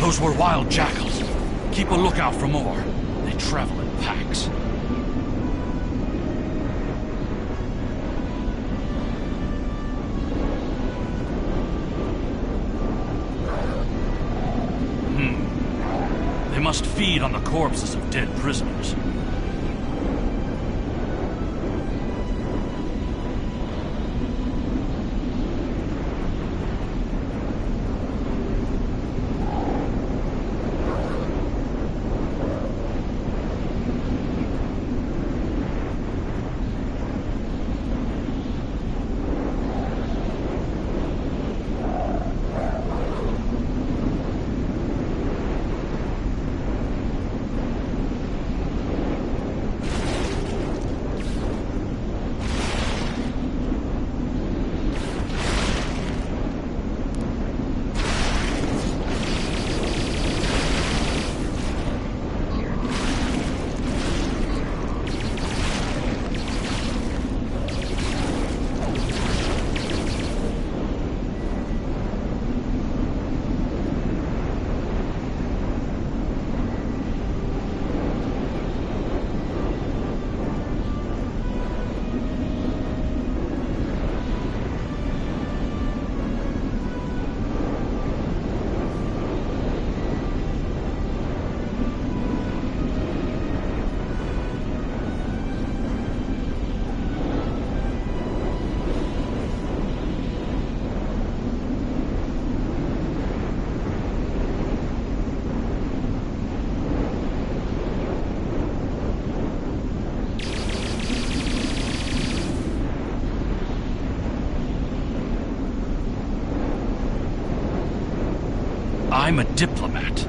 Those were wild jackals. Keep a lookout for more. They travel in packs. They must feed on the corpses of dead prisoners. I'm a diplomat.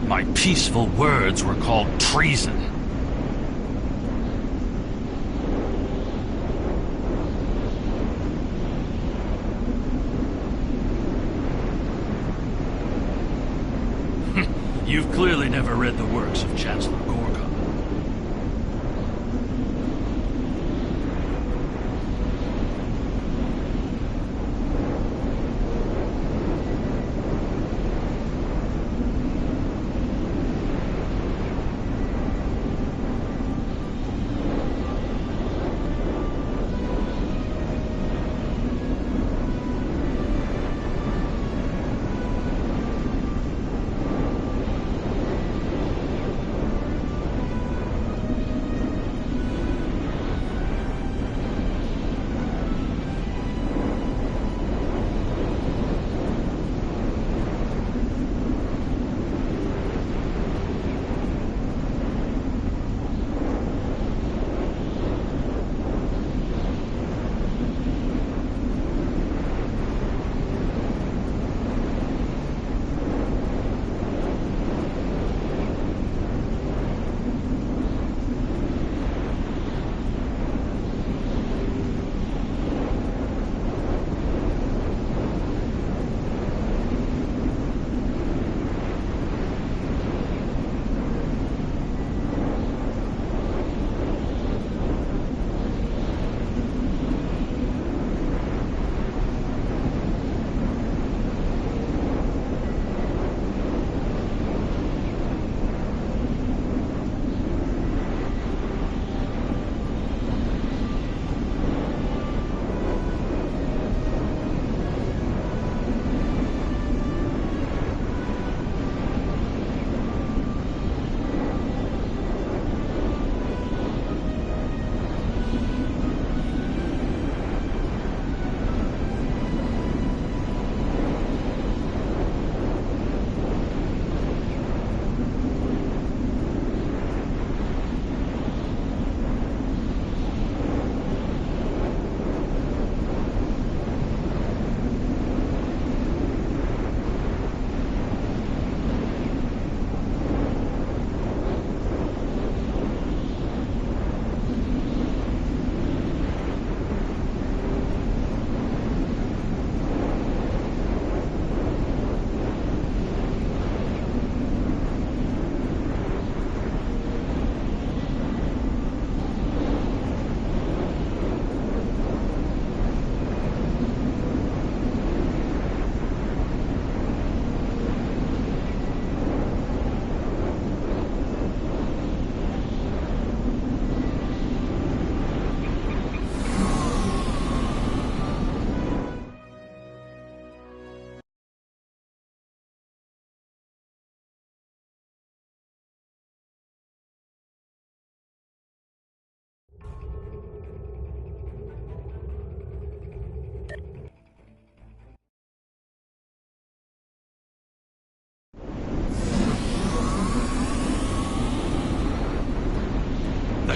My peaceful words were called treason. You've clearly never read the works of Chancellor Gorgon.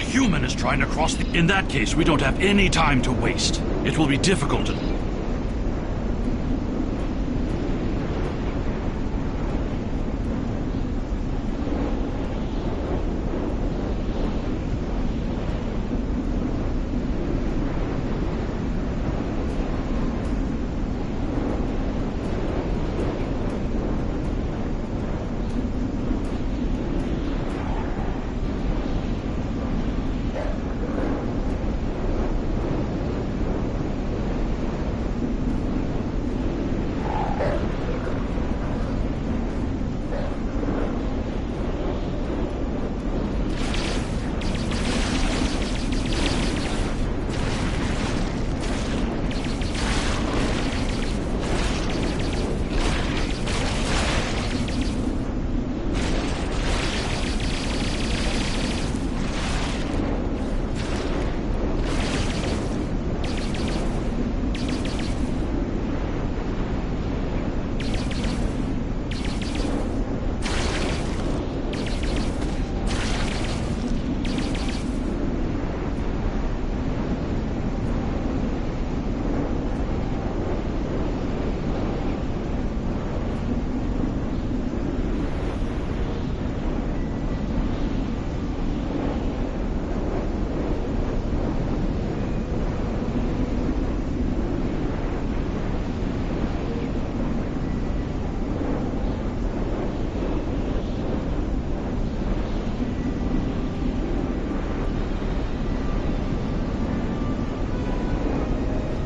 human is trying to cross the... In that case, we don't have any time to waste. It will be difficult to...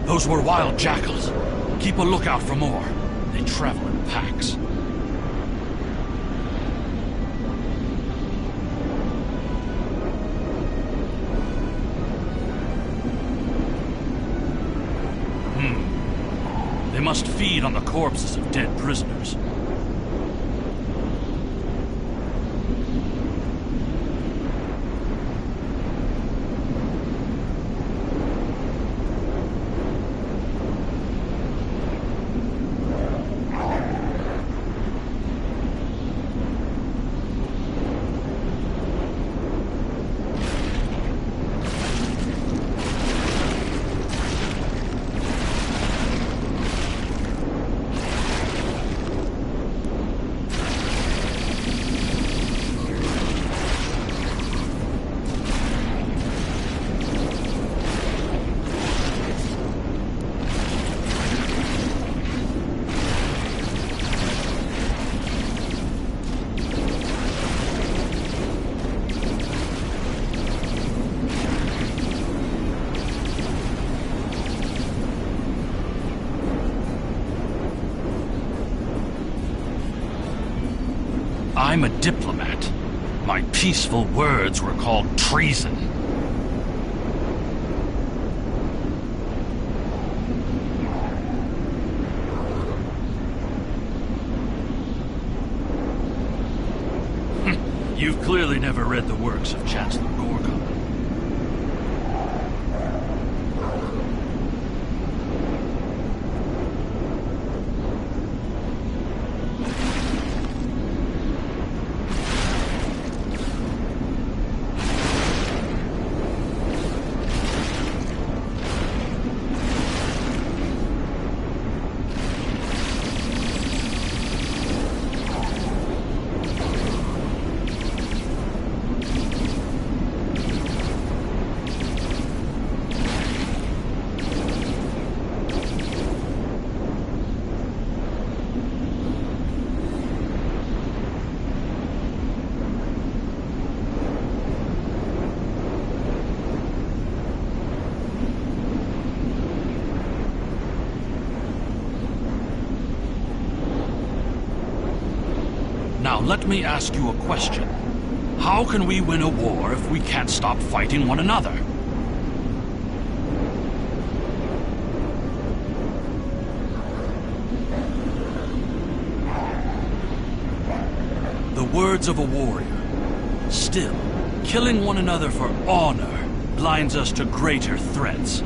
Those were wild jackals. Keep a lookout for more. They travel in packs. They must feed on the corpses of dead prisoners. I'm a diplomat. My peaceful words were called treason. You've clearly never read the works of Chancellor Gorgon. Now let me ask you a question. How can we win a war if we can't stop fighting one another? The words of a warrior. Still, killing one another for honor blinds us to greater threats.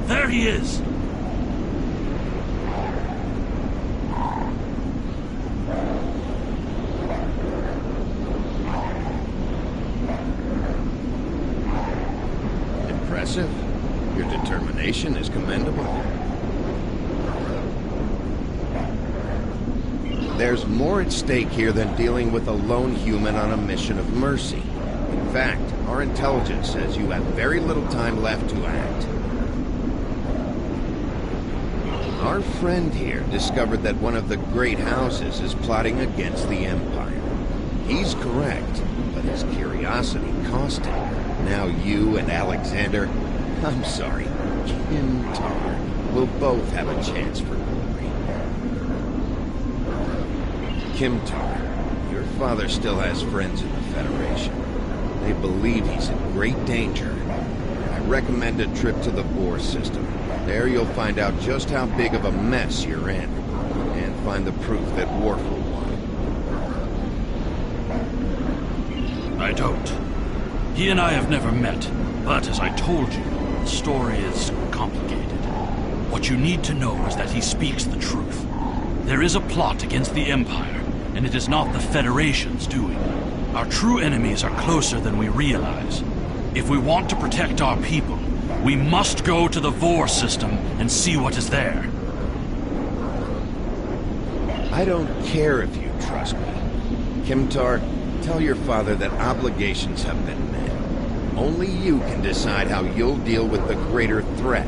There he is! Impressive. Your determination is commendable. There's more at stake here than dealing with a lone human on a mission of mercy. In fact, our intelligence says you have very little time left to act. Our friend here discovered that one of the great houses is plotting against the Empire. He's correct, but his curiosity cost him. Now you and Alexander, I'm sorry, Kimtar, will both have a chance for glory. Kimtar, your father still has friends in the Federation. They believe he's in great danger. I recommend a trip to the Bohr system. There you'll find out just how big of a mess you're in, and find the proof that Worf will want. I don't. He and I have never met, but as I told you, the story is complicated. What you need to know is that he speaks the truth. There is a plot against the Empire, and it is not the Federation's doing. Our true enemies are closer than we realize. If we want to protect our people, we must go to the Vor system and see what is there. I don't care if you trust me. Kimtar, tell your father that obligations have been met. Only you can decide how you'll deal with the greater threat.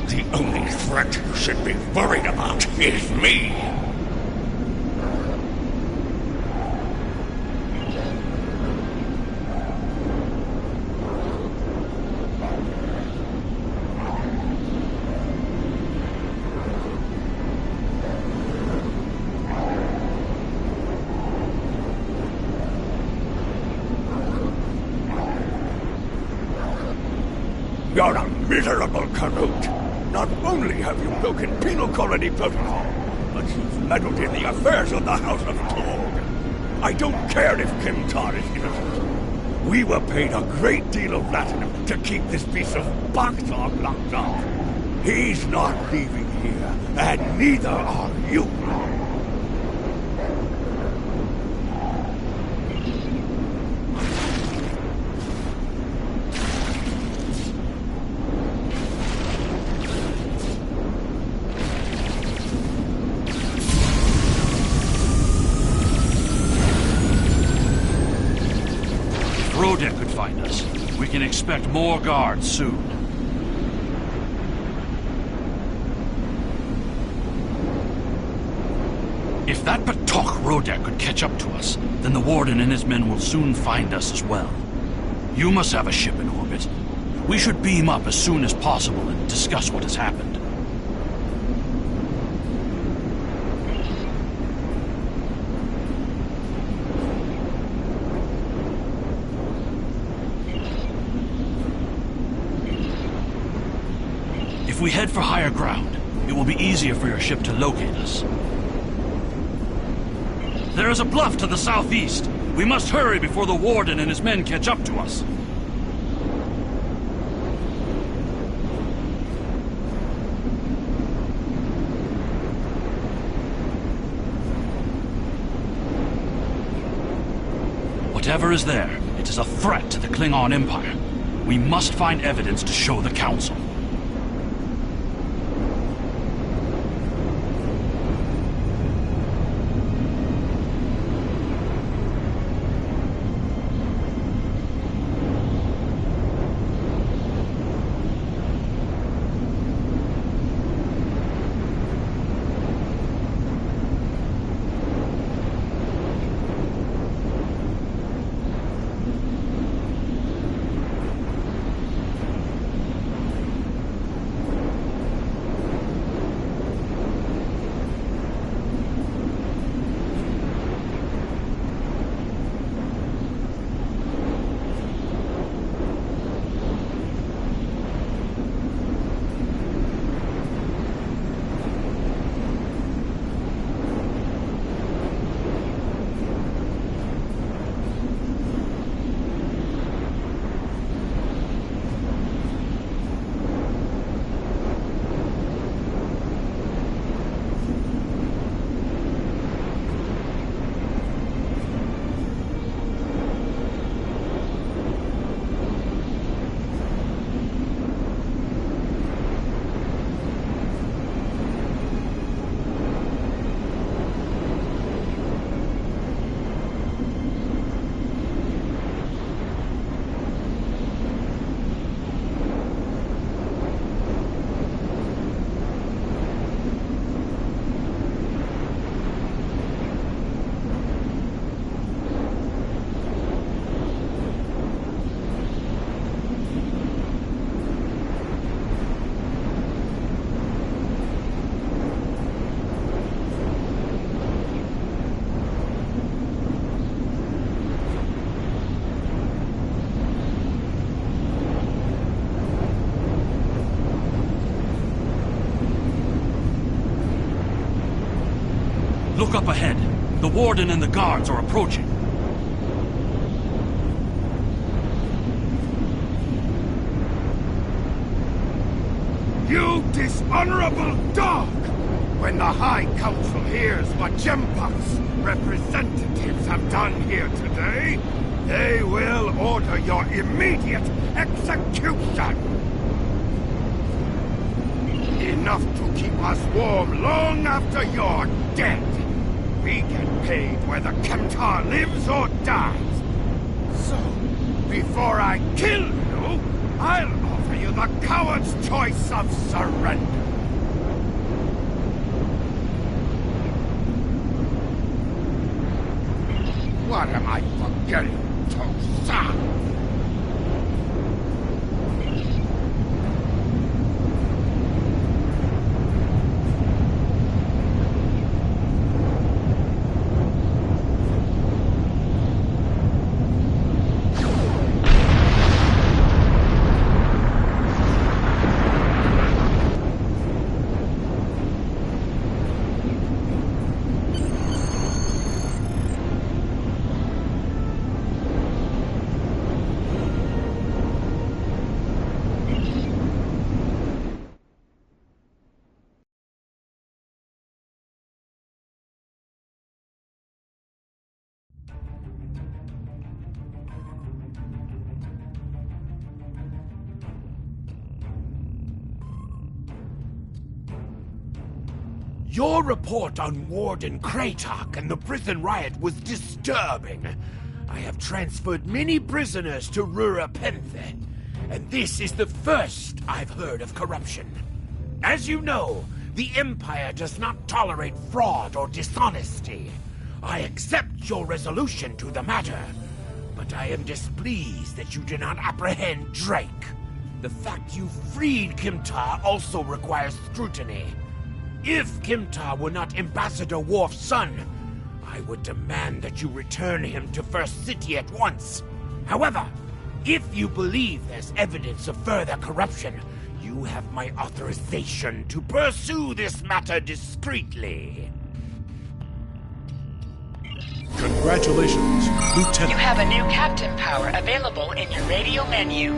The only threat you should be worried about is me! You're a miserable Karut. Not only have you broken penal colony protocol, but you've meddled in the affairs of the House of Torg. I don't care if Kimtar is innocent. We were paid a great deal of platinum to keep this piece of Baktar locked up. He's not leaving here, and neither are you. Rodek could find us. We can expect more guards soon. If that Batok Rodek could catch up to us, then the Warden and his men will soon find us as well. You must have a ship in orbit. We should beam up as soon as possible and discuss what has happened. If we head for higher ground, it will be easier for your ship to locate us. There is a bluff to the southeast. We must hurry before the Warden and his men catch up to us. Whatever is there, it is a threat to the Klingon Empire. We must find evidence to show the Council. Look up ahead. The Warden and the guards are approaching. You dishonorable dog! When the High Council hears what Jempak's representatives have done here today, they will order your immediate execution! Enough to keep us warm long after you're dead. We get paid whether Kemtar lives or dies. So, before I kill you, I'll offer you the coward's choice of surrender. What am I forgetting, Tosa? Your report on Warden Kratok and the prison riot was disturbing. I have transferred many prisoners to Rurapenthe, and this is the first I've heard of corruption. As you know, the Empire does not tolerate fraud or dishonesty. I accept your resolution to the matter, but I am displeased that you do not apprehend Drake. The fact you freed Kimtar also requires scrutiny. If Kimtar were not Ambassador Worf's son, I would demand that you return him to First City at once. However, if you believe there's evidence of further corruption, you have my authorization to pursue this matter discreetly. Congratulations, Lieutenant. You have a new captain power available in your radio menu.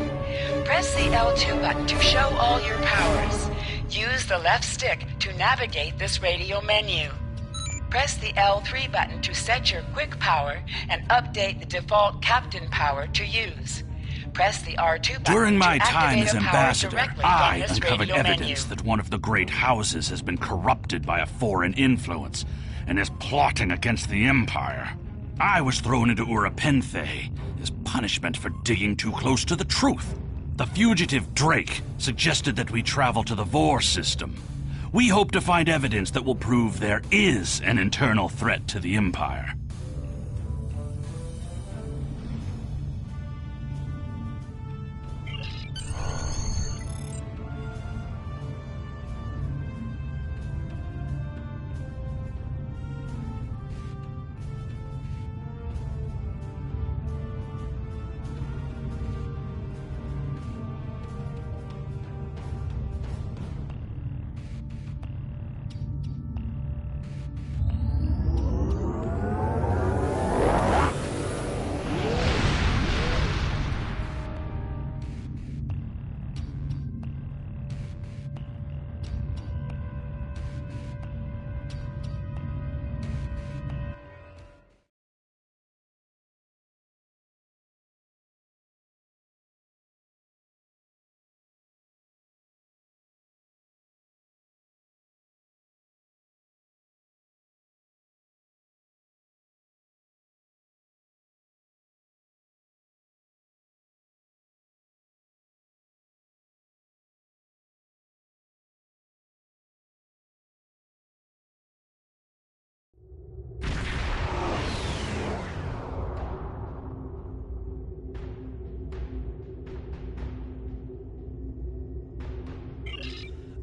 Press the L2 button to show all your powers. Use the left stick to navigate this radio menu. Press the L3 button to set your quick power and update the default captain power to use. Press the R2 button During my to time activate as a power ambassador, directly I from this uncovered radio evidence menu. that one of the great houses has been corrupted by a foreign influence and is plotting against the Empire. I was thrown into Urapenthe as punishment for digging too close to the truth. The fugitive Drake suggested that we travel to the Vor system. We hope to find evidence that will prove there is an internal threat to the Empire.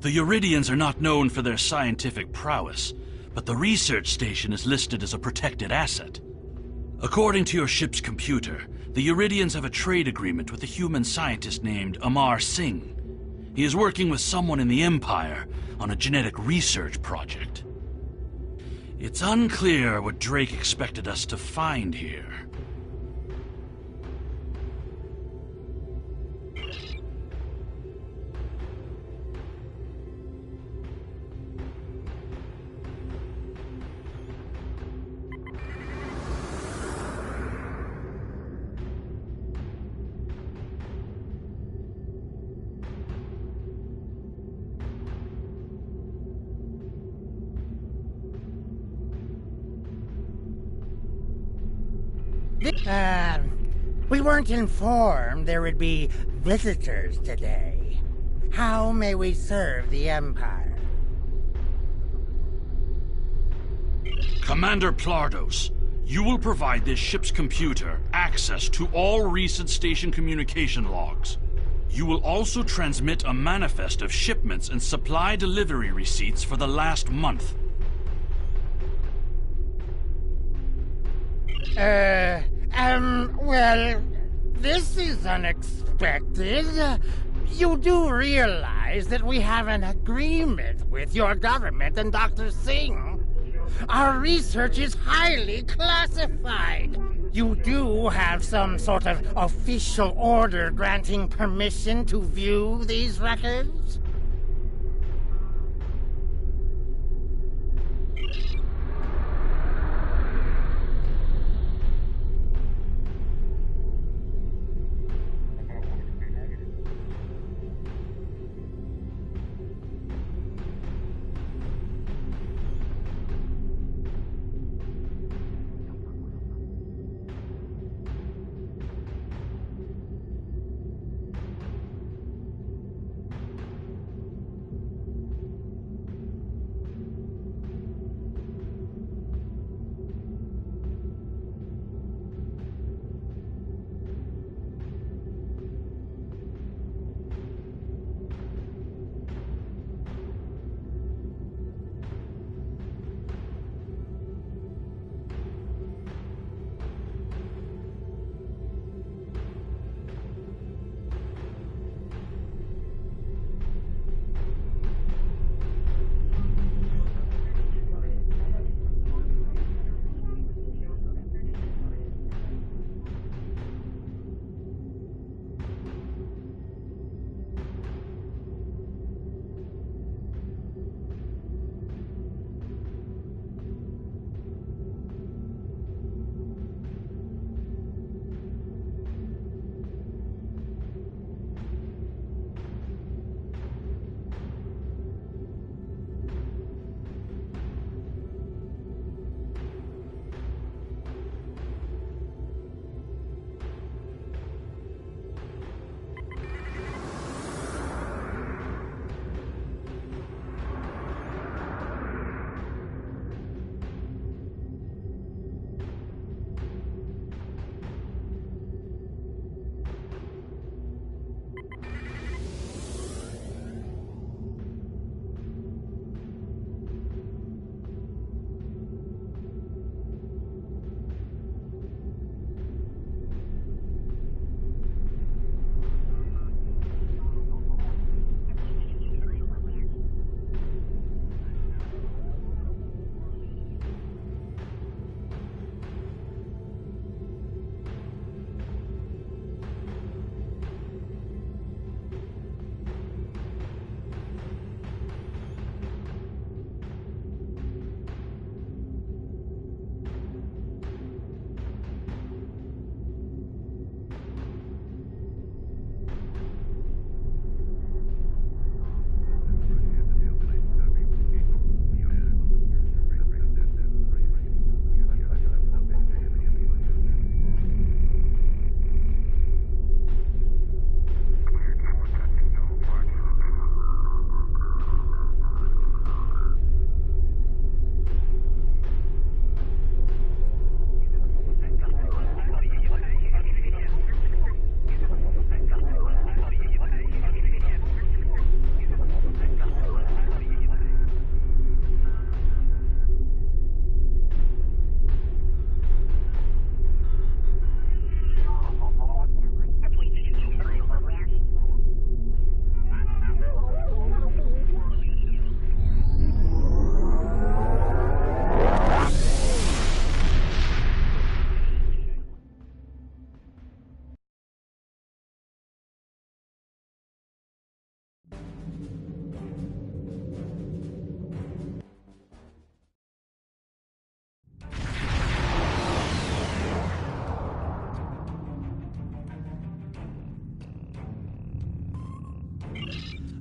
The Uridians are not known for their scientific prowess, but the research station is listed as a protected asset. According to your ship's computer, the Uridians have a trade agreement with a human scientist named Amar Singh. He is working with someone in the Empire on a genetic research project. It's unclear what Drake expected us to find here. We weren't informed there would be visitors today. How may we serve the Empire? Commander Plardos, you will provide this ship's computer access to all recent station communication logs. You will also transmit a manifest of shipments and supply delivery receipts for the last month. Well, this is unexpected. You do realize that we have an agreement with your government and Dr. Singh. Our research is highly classified. You do have some sort of official order granting permission to view these records?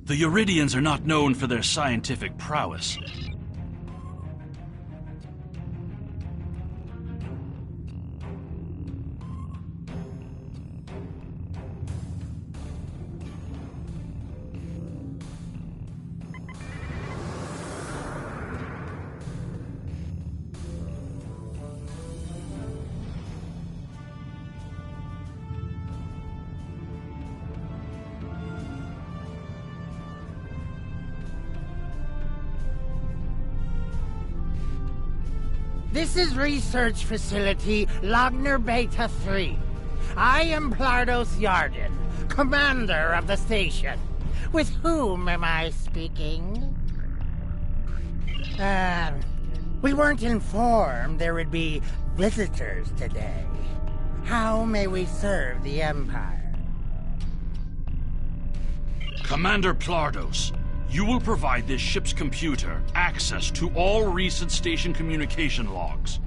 The Uridians are not known for their scientific prowess. This is Research Facility Logner Beta 3. I am Plardos Yarden, commander of the station. With whom am I speaking? We weren't informed there would be visitors today. How may we serve the Empire? Commander Plardos, you will provide this ship's computer access to all recent station communication logs.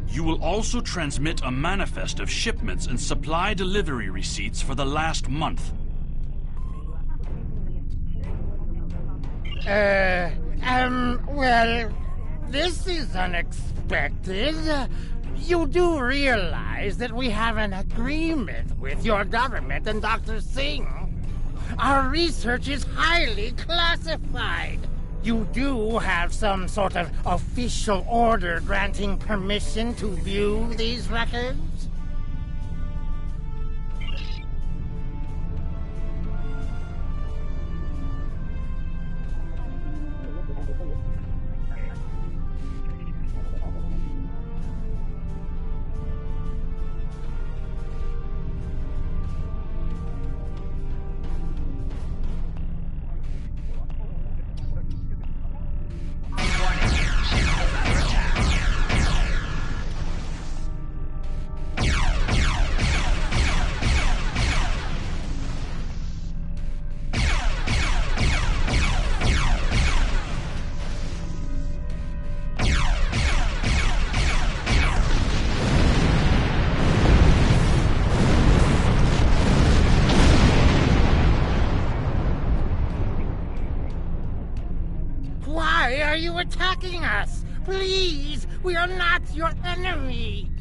You will also transmit a manifest of shipments and supply delivery receipts for the last month. Well, this is unexpected. You do realize that we have an agreement with your government and Dr. Singh. Our research is highly classified. You do have some sort of official order granting permission to view these records? Why are you attacking us? Please, we are not your enemy.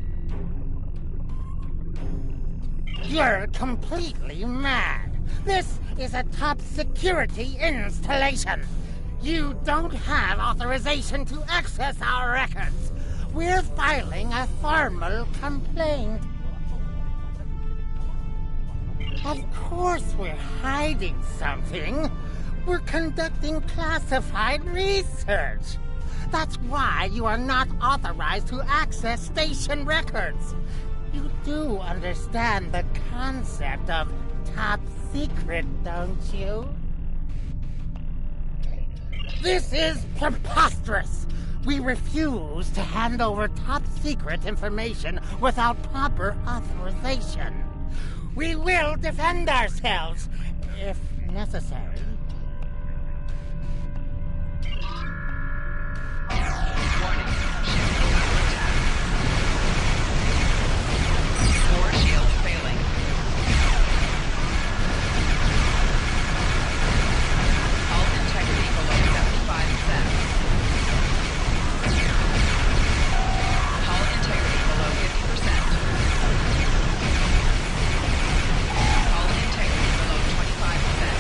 You're completely mad. This is a top security installation. You don't have authorization to access our records. We're filing a formal complaint. Of course we're hiding something. We're conducting classified research. That's why you are not authorized to access station records. You do understand the concept of top secret, don't you? This is preposterous! We refuse to hand over top secret information without proper authorization. We will defend ourselves, if necessary. Core shield failing. Hull integrity below 75%. Hull integrity below 50%. Hull integrity below 25%.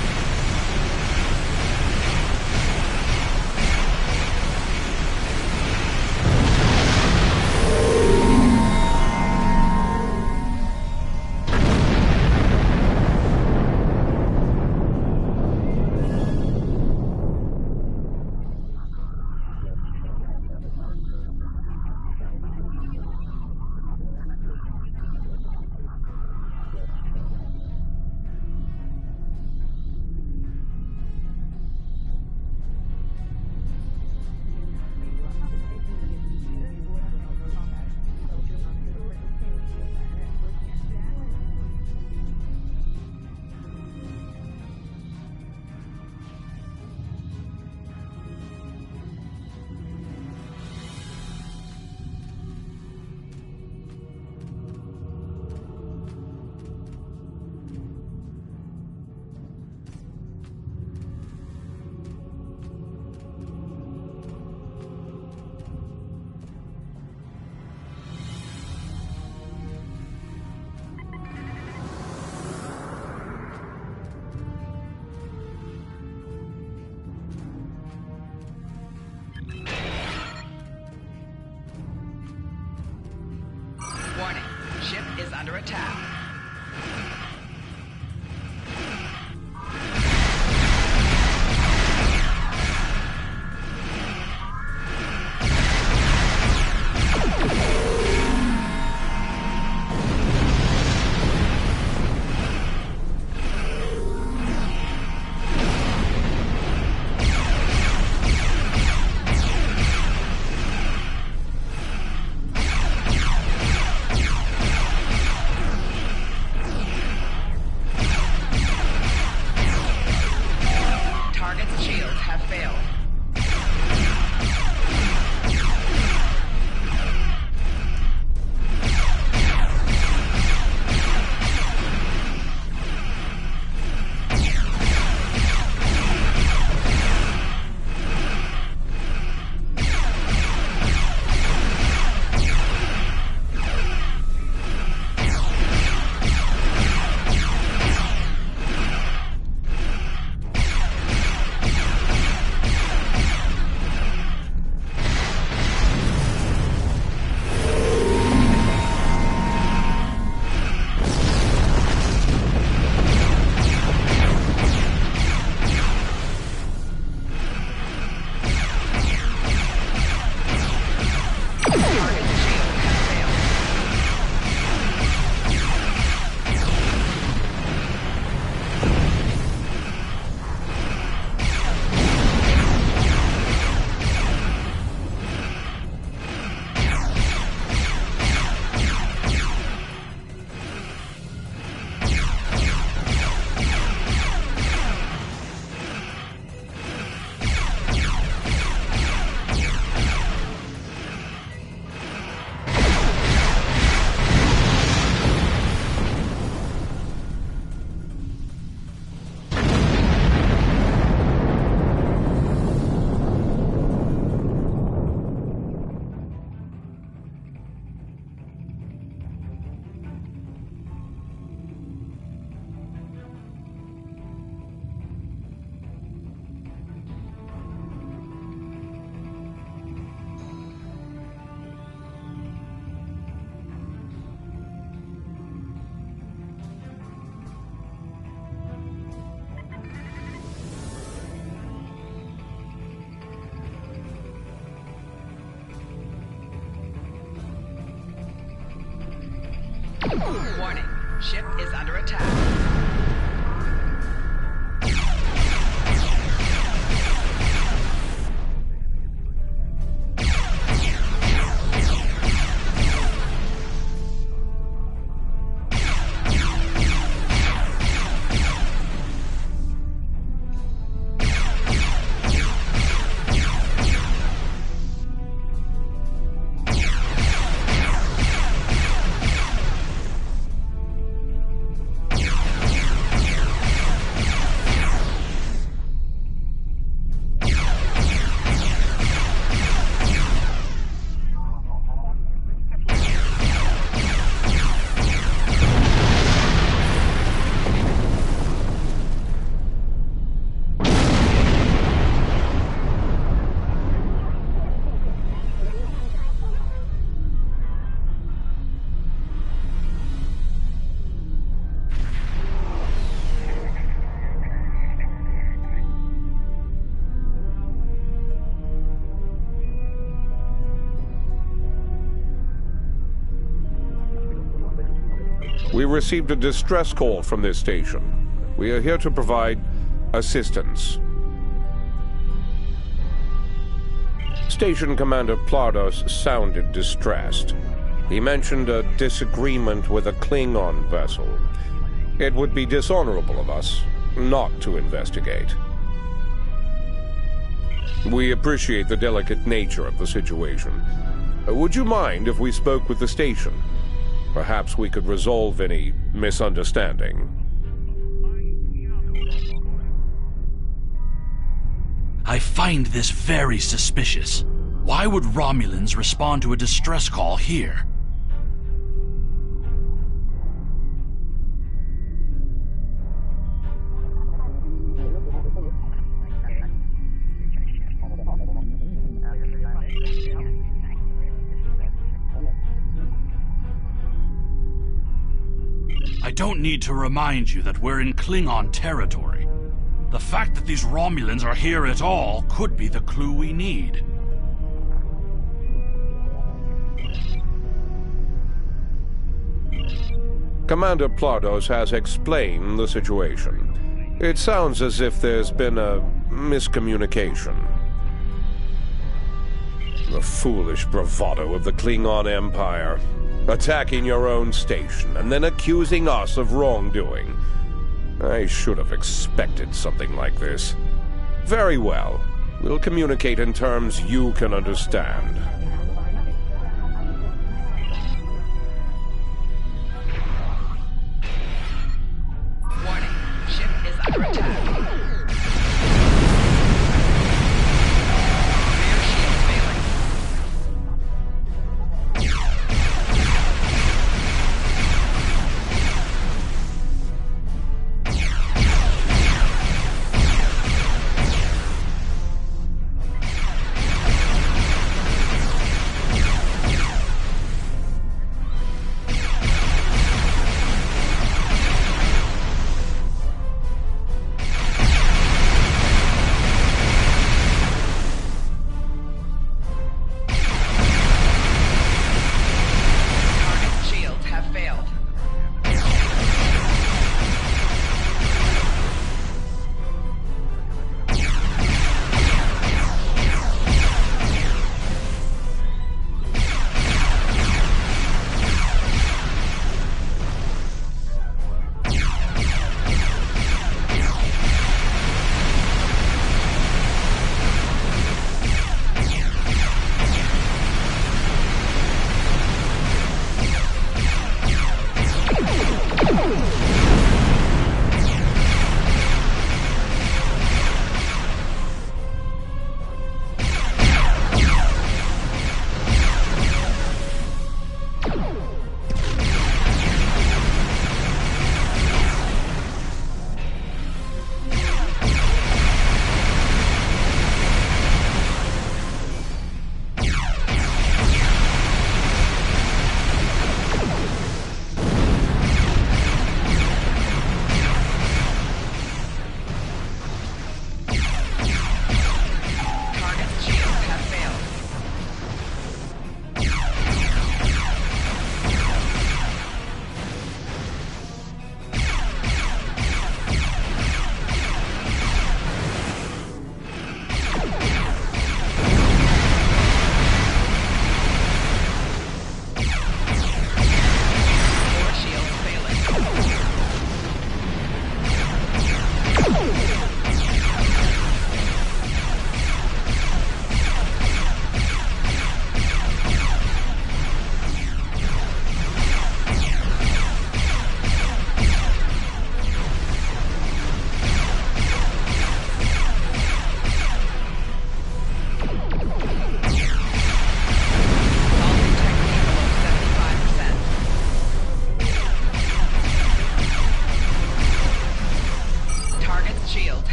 Warning, ship is under attack. We received a distress call from this station. We are here to provide assistance. Station Commander Plardos sounded distressed. He mentioned a disagreement with a Klingon vessel. It would be dishonorable of us not to investigate. We appreciate the delicate nature of the situation. Would you mind if we spoke with the station? Perhaps we could resolve any misunderstanding. I find this very suspicious. Why would Romulans respond to a distress call here? I don't need to remind you that we're in Klingon territory. The fact that these Romulans are here at all could be the clue we need. Commander Plardos has explained the situation. It sounds as if there's been a miscommunication. The foolish bravado of the Klingon Empire. Attacking your own station and then accusing us of wrongdoing. I should have expected something like this. Very well. We'll communicate in terms you can understand. Warning, ship is under attack. Rear shield failing.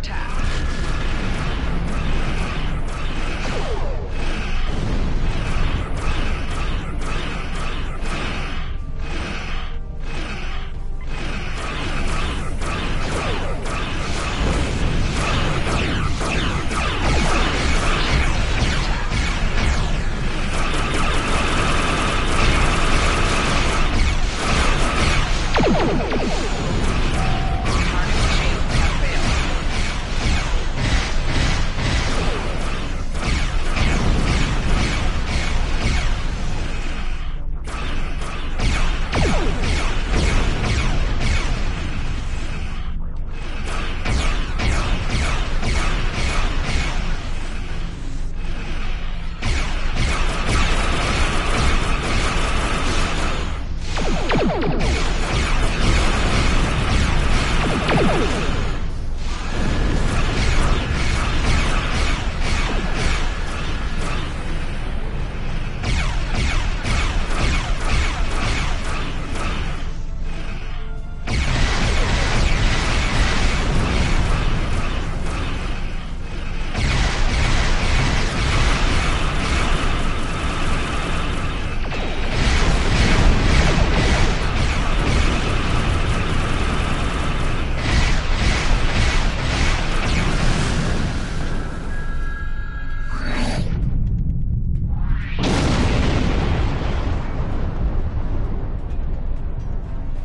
attack.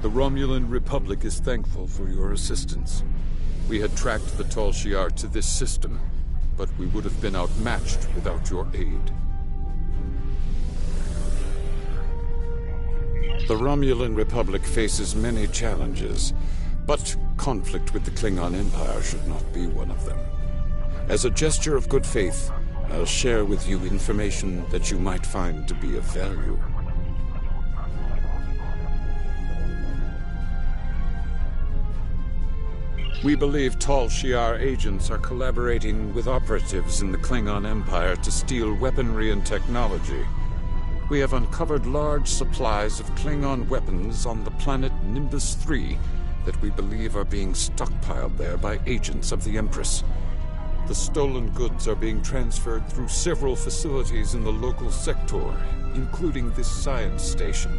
The Romulan Republic is thankful for your assistance. We had tracked the Tal Shiar to this system, but we would have been outmatched without your aid. The Romulan Republic faces many challenges, but conflict with the Klingon Empire should not be one of them. As a gesture of good faith, I'll share with you information that you might find to be of value. We believe Tal Shiar agents are collaborating with operatives in the Klingon Empire to steal weaponry and technology. We have uncovered large supplies of Klingon weapons on the planet Nimbus 3 that we believe are being stockpiled there by agents of the Empress. The stolen goods are being transferred through several facilities in the local sector, including this science station.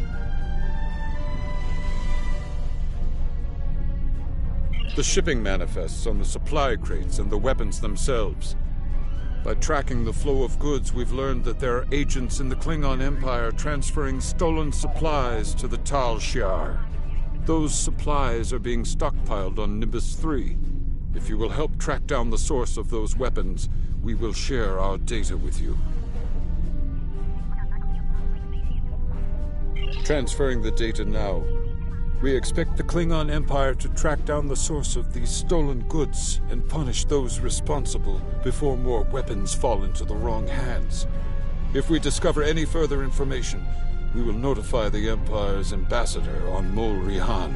The shipping manifests on the supply crates and the weapons themselves. By tracking the flow of goods, we've learned that there are agents in the Klingon Empire transferring stolen supplies to the Tal Shiar. Those supplies are being stockpiled on Nimbus 3. If you will help track down the source of those weapons, we will share our data with you. Transferring the data now. We expect the Klingon Empire to track down the source of these stolen goods and punish those responsible before more weapons fall into the wrong hands. If we discover any further information, we will notify the Empire's ambassador on Mol Rihan.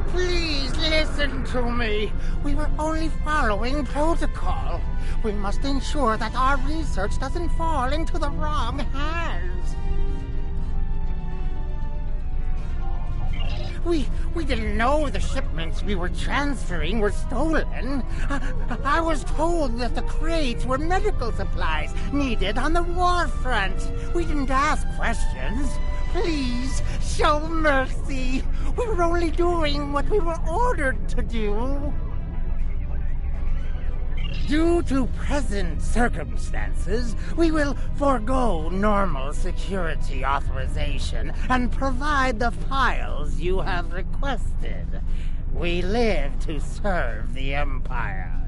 Please listen to me. We were only following protocol. We must ensure that our research doesn't fall into the wrong hands. We didn't know the shipments we were transferring were stolen. I was told that the crates were medical supplies needed on the war front. We didn't ask questions. Please, show mercy. We were only doing what we were ordered to do. Due to present circumstances, we will forego normal security authorization and provide the files you have requested. We live to serve the Empire.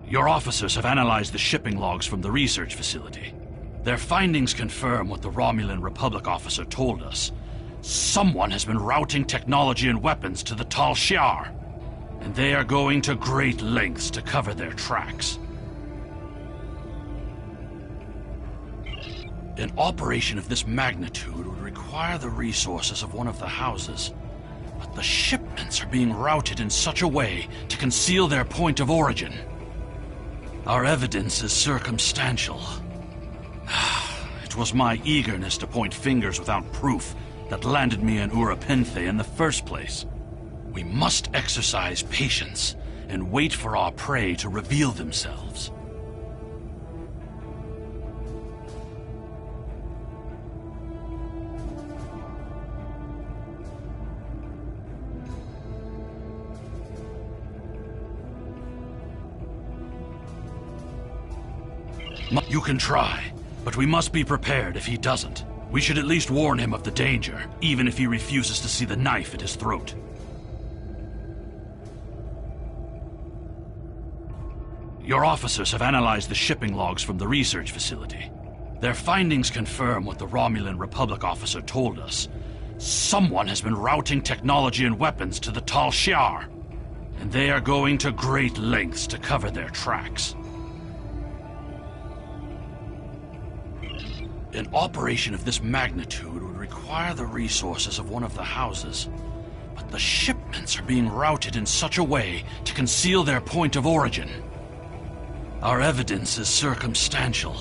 Your officers have analyzed the shipping logs from the research facility. Their findings confirm what the Romulan Republic officer told us. Someone has been routing technology and weapons to the Tal Shiar, and they are going to great lengths to cover their tracks. An operation of this magnitude would require the resources of one of the houses, but the shipments are being routed in such a way to conceal their point of origin. Our evidence is circumstantial. It was my eagerness to point fingers without proof that landed me in Urapinthe in the first place. We must exercise patience and wait for our prey to reveal themselves. You can try, but we must be prepared if he doesn't. We should at least warn him of the danger, even if he refuses to see the knife at his throat. Your officers have analyzed the shipping logs from the research facility. Their findings confirm what the Romulan Republic officer told us. Someone has been routing technology and weapons to the Tal Shiar, and they are going to great lengths to cover their tracks. An operation of this magnitude would require the resources of one of the houses, but the shipments are being routed in such a way to conceal their point of origin. Our evidence is circumstantial.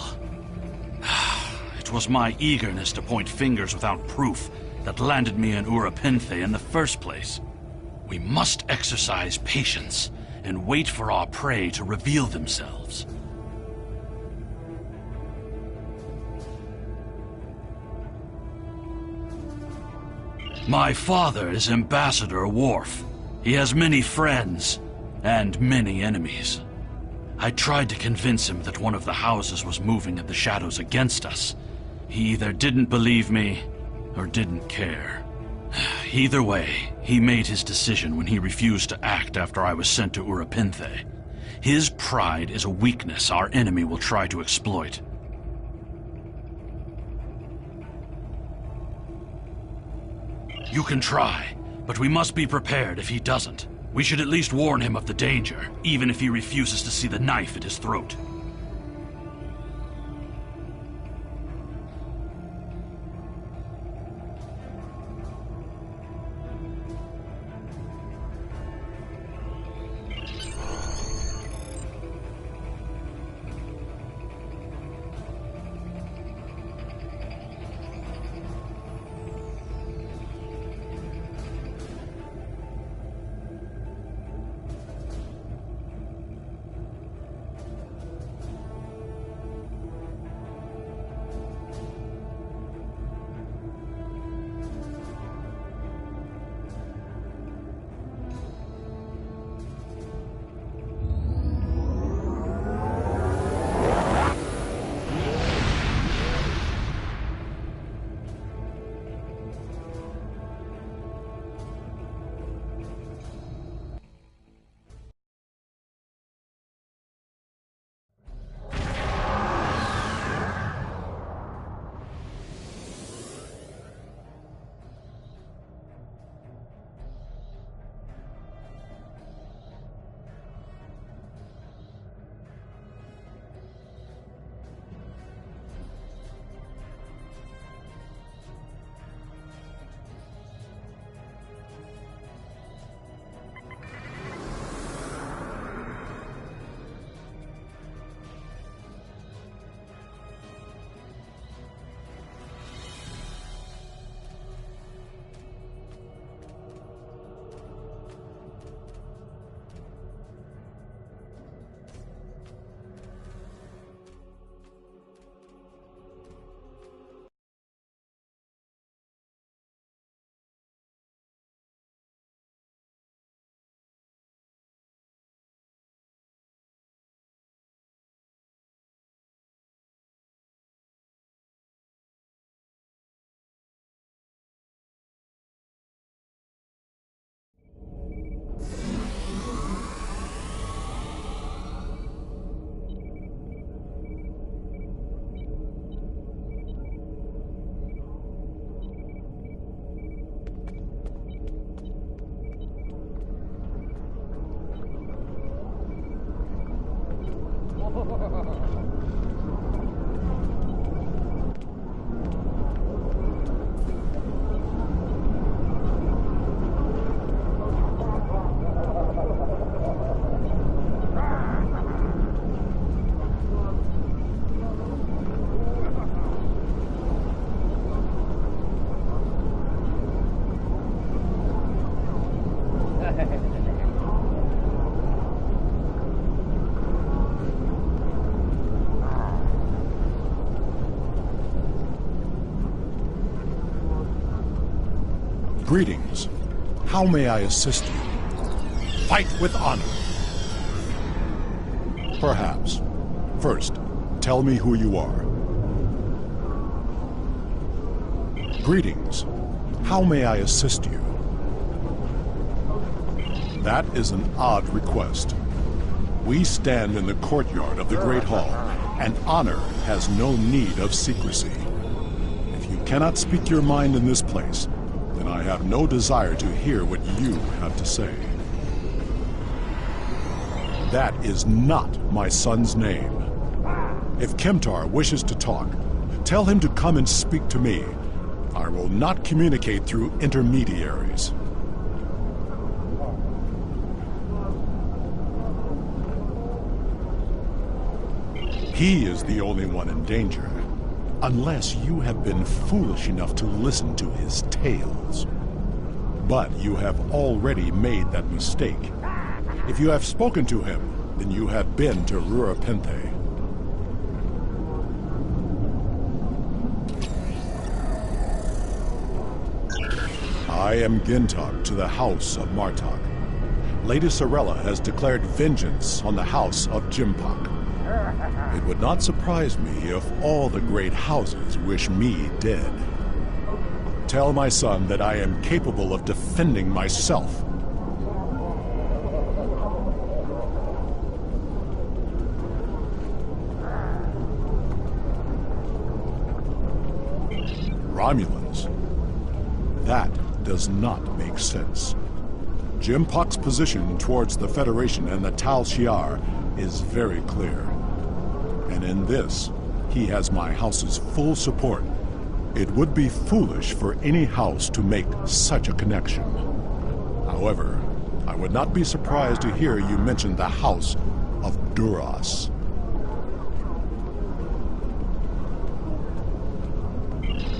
It was my eagerness to point fingers without proof that landed me in Urapinthe in the first place. We must exercise patience and wait for our prey to reveal themselves. My father is Ambassador Worf. He has many friends and many enemies. I tried to convince him that one of the houses was moving in the shadows against us. He either didn't believe me or didn't care. Either way, he made his decision when he refused to act after I was sent to Urapinthe. His pride is a weakness our enemy will try to exploit. You can try, but we must be prepared if he doesn't. We should at least warn him of the danger, even if he refuses to see the knife at his throat. Greetings. How may I assist you? Fight with honor. Perhaps. First, tell me who you are. Greetings. How may I assist you? That is an odd request. We stand in the courtyard of the Great Hall, and honor has no need of secrecy. If you cannot speak your mind in this place, then I have no desire to hear what you have to say. That is not my son's name. If Kemtar wishes to talk, tell him to come and speak to me. I will not communicate through intermediaries. He is the only one in danger, unless you have been foolish enough to listen to his tales. But you have already made that mistake. If you have spoken to him, then you have been to Rura Penthe. I am Gintok to the House of Martok. Lady Sorella has declared vengeance on the House of Jimpak. It would not surprise me if all the great houses wish me dead. Tell my son that I am capable of defending myself. Romulans. That does not make sense. Jimpak's position towards the Federation and the Tal Shiar is very clear. And in this, he has my house's full support. It would be foolish for any house to make such a connection. However, I would not be surprised to hear you mention the House of Duras.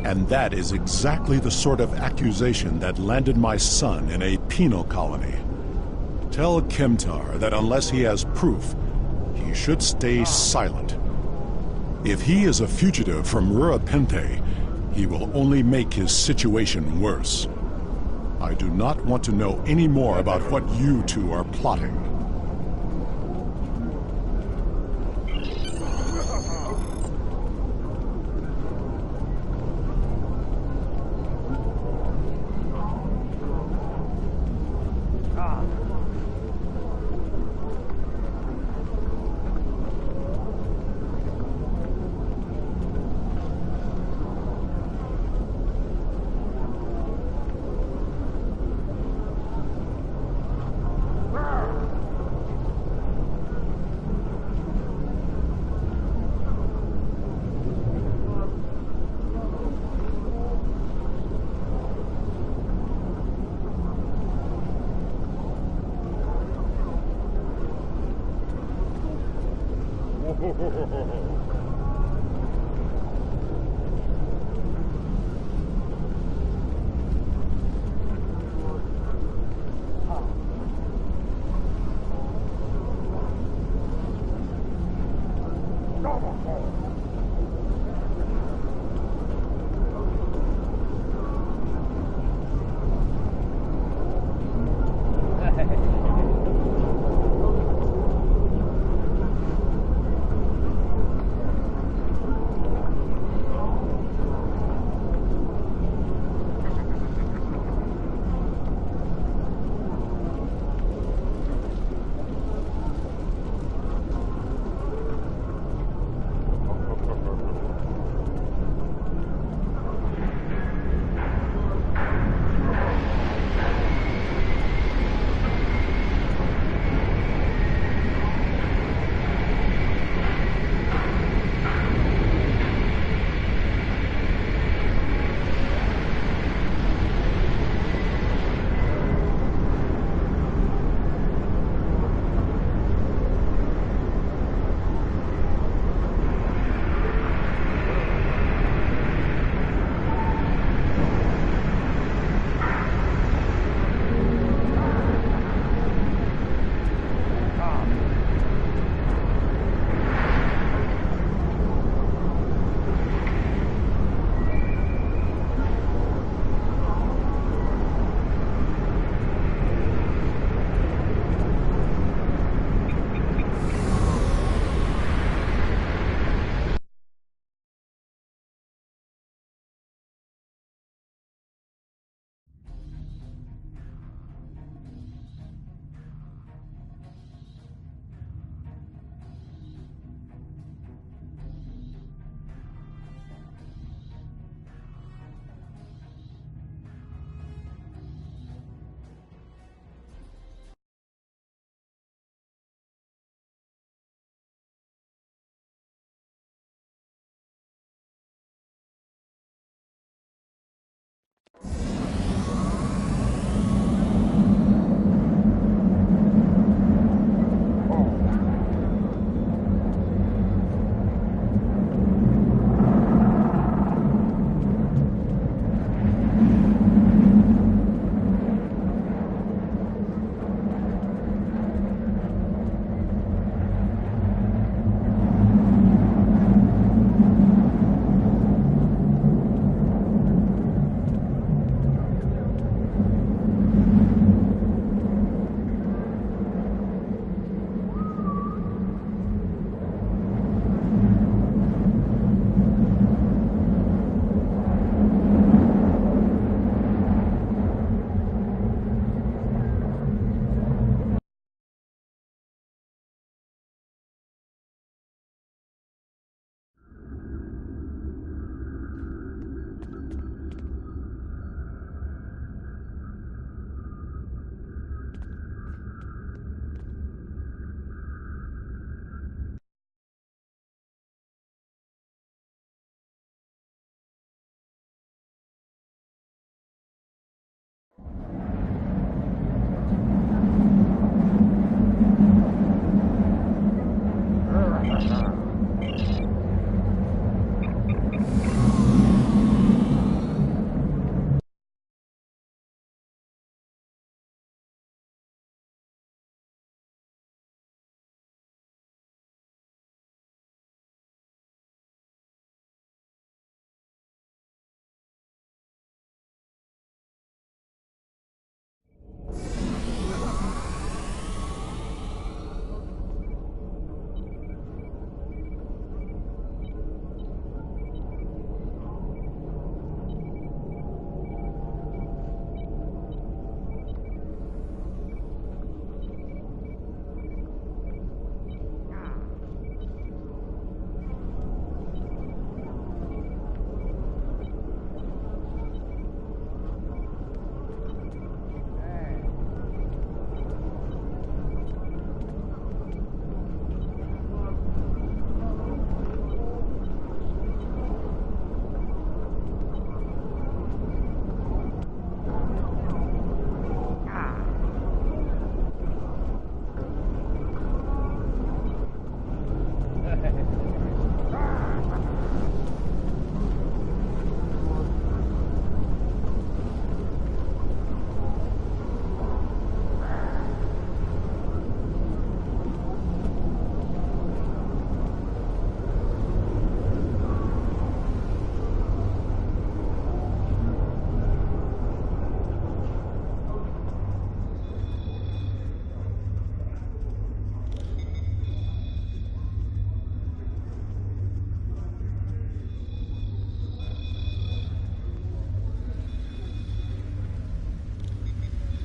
And that is exactly the sort of accusation that landed my son in a penal colony. Tell Kemtar that unless he has proof, he should stay silent. If he is a fugitive from Rura Penthe, he will only make his situation worse. I do not want to know any more about what you two are plotting.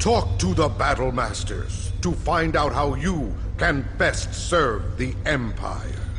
Talk to the Battle Masters to find out how you can best serve the Empire.